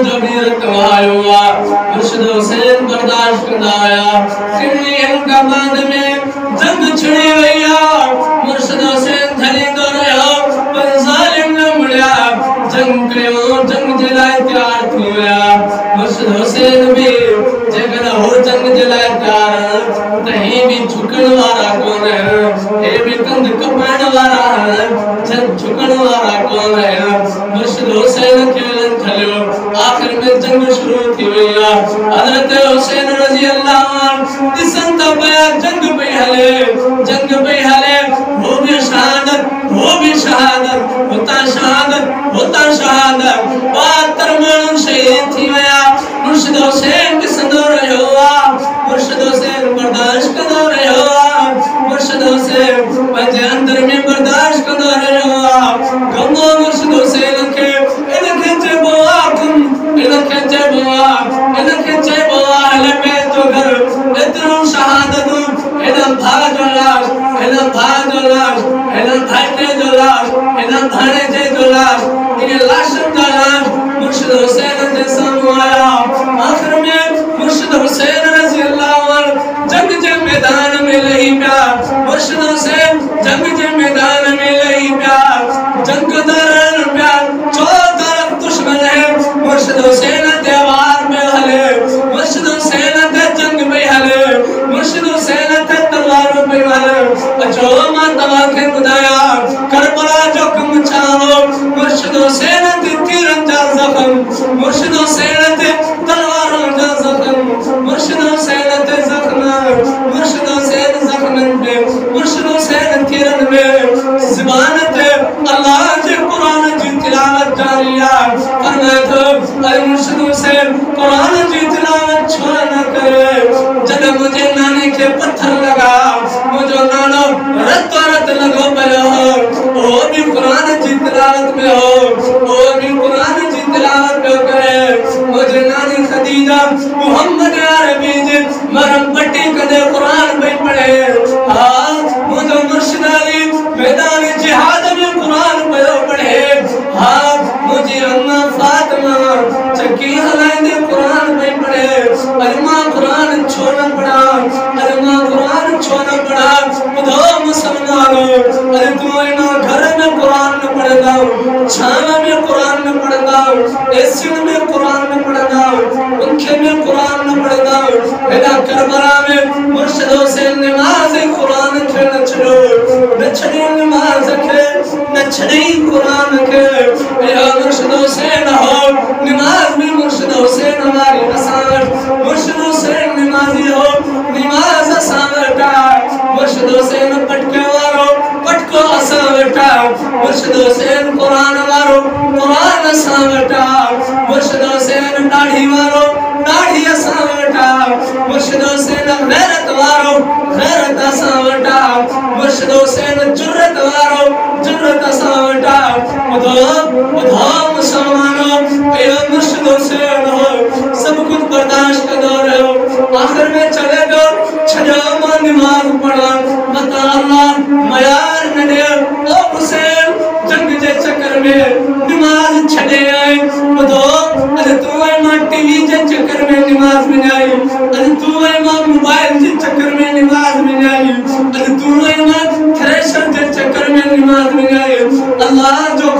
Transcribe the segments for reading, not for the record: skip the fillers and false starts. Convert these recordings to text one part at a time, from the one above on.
जो भी रखवायो मुर्शिद हुसैन बर्दाश्त करदाया किन्नी इनका बाद में जंग छिड़ी वैया मुर्शिद हुसैन धनी दो रहो पर जालिम न मुड़िया जंग कयो जंग जलाए तैयार थोया मुर्शिद हुसैन भी जगन हो जंग जलाए तैयार कहीं भी झुकण वाला कौन है ये भी कंध कपाण वाला है जब झुकण वाला कौन है मुर्शिद हुसैन खेलन चलो आखिर में जंग शुरू थी भैया हजरत हुसैन रजी अल्लाह अन्हु दिसन तो बया जंग पे हले वो भी शहादत होता शहादत 72 माण्हू शहीद थी वया मुर्शिद हुसैन दिसंदो रहियो मुर्शिद हुसैन बर्दाश्त कंदो रहियो मुर्शिद हुसैन पंहिंजे अंदर में बर्दाश्त कंदो रहियो गमो मुर्शिद हुसैन खे इनखे चइबो हले में तो घर एतिरो शहादत एडम भाग जो लाश एडम भाइटे जो लाश एडम भाणे जे जो लाश इन लाशन का लाश मुर्शिद हुसैन जे सामने आया आखिर में मुर्शिद हुसैन रजी अल्लाह अन्हु जंग के मैदान में लही पिया मुर्शिद हुसैन जंग के मैदान में लही पिया जंग दौरान पिया चारों तरफ दुश्मन है मुर्शिद हुसैन दीवार में हले मुर्शिद हुसैन ते जंग में हले मुर्शिद हुसैन ते तलवार में हले जो मां तलवार के बुधाया करबला जो कम चाहो मुर्शिद हुसैन ते तीरन जा जख्म मुर्शिद हुसैन ते तलवारों जा जख्म मुर्शिद हुसैन ते जख्म मुर्शिद हुसैन जख्म पे मुर्शिद हुसैन तीरन में ज़ुबान ते अल्लाह के कुरान की तिलावत जारिया फरमाए तो अरे मुर्शिद हुसैन कुरान की तिलावत छोड़ न करे जब मुझे नानी के पत्थर लगा मुझे नानो रत लगो पयो हो भी कुरान की तिलावत में हो वो भी कुरान की तिलावत में करे मुझे नानी खदीजा मोहम्मद अरबी जी मरम पट्टी कदे कुरान में पढ़े हां मुझे मुर्शिद अली मैदान जिहाद में कुरान पढ़े हां मुझे अम्मा फातिमा चक्की हलाइंदे कुरान में पढ़े अरमा कुरान छोड़ना पड़ा अरमा कुरान छोड़ना पड़ा बुधो मुसलमानों अरे तुम्हारे घर में कुरान न पढ़ना छाव में कुरान न पढ़ना एसी में कुरान न पढ़ना पंखे में कुरान न पढ़ना बेटा करबला में मुर्शिद हुसैन नमाज कुरान के न छड़ो न छड़ी नमाज के न छड़ी कुरान के या मुर्शिद हुसैन हो नमाज में मुर्शिद हुसैन हमारी असावट मुर्शिद हुसैन नमाजी हो नमाज असावट मुर्शिद हुसैन पटके वारो पटको असावट मुर्शिद हुसैन कुरान वारो कुरान असावट मुर्शिद हुसैन दाढ़ी वारो दाढ़ी असावट मुर्शिद हुसैन गैरत वारो गैरत असावट मुर्शिद हुसैन जुर्रत वारो जुर्रत असावट बुधो मुसलमानों ये मुर्शिद हुसैन हो सब कुछ बर्दाश्त कर दो आखिर में चले गो छजो नमाज पढ़ा बता अल्लाह मयार न दे ओ हुसैन जंग के चक्कर में नमाज छड़े आए बुधो अरे तू मां टीवी के चक्कर में नमाज में आई अरे तू मां मोबाइल के चक्कर में नमाज में आई अरे तू मां थ्रेशर के चक्कर में नमाज में आई अल्लाह जो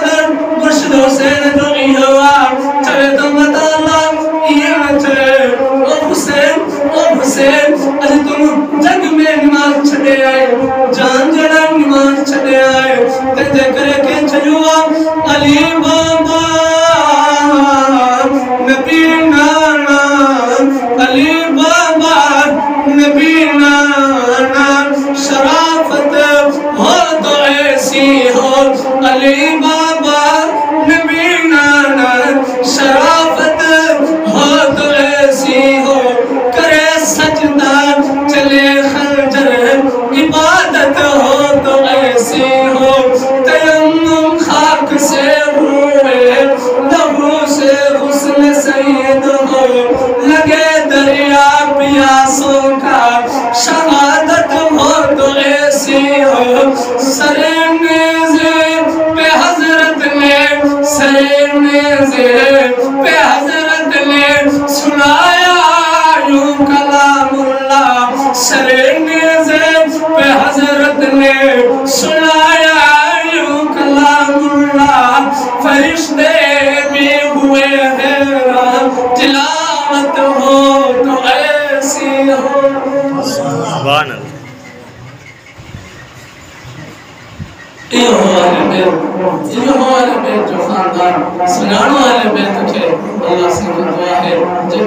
दर मुर्शिद हुसैन जो नहीं हुआ चले तो बता अल्लाह ये मत ओ हुसैन अरे तुम जंग में नमाज छड़े आए जान जड़ा नमाज छड़े आए ते करे के चलुआ अली बाबा नबी नाना नेज़े पे हज़रत ने सुनाया यूं कलामुल्लाह, सरे नेज़े पे हज़रत ने सुनाया यूं कलामुल्लाह, फरिश्ते भी हुए हैरान, तिलावत हो तो ऐसी हो। सुभान अल्लाह। यो वाले बेट जो खानदान सुनाने वाले बेट थे, अल्लाह से दुआ है जब